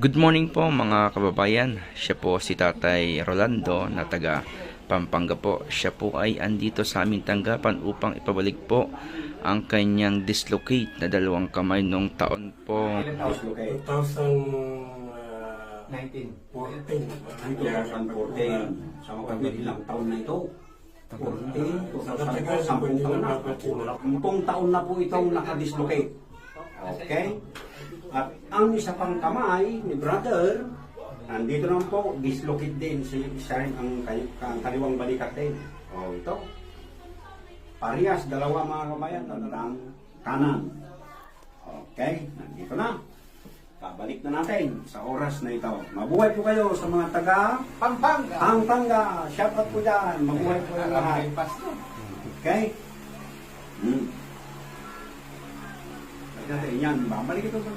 Good morning po mga kababayan. Siya po si Tatay Rolando na taga Pampanga po. Siya po ay andito sa aming tanggapan upang ipabalik po ang kanyang dislocate na dalawang kamay nung taon po. 2019. 2014. Sa mga ilang taon na ito. 40, 10 taon na. 10 taon na po itong nakadislocate. Okay? At ang isa pang kamay ni brother, nandito naman po, dislocate din. Siya rin ang kaliwang balikat din. O ito. Parehas, dalawa mga kabayan, ang kanan. Okay, nandito na. Babalik na natin sa oras na ito. Mabuhay po kayo sa mga taga Pampanga. Pampanga. Shout out po dyan. Mabuhay po yung lahat. Okay? Yan, babalik ito sa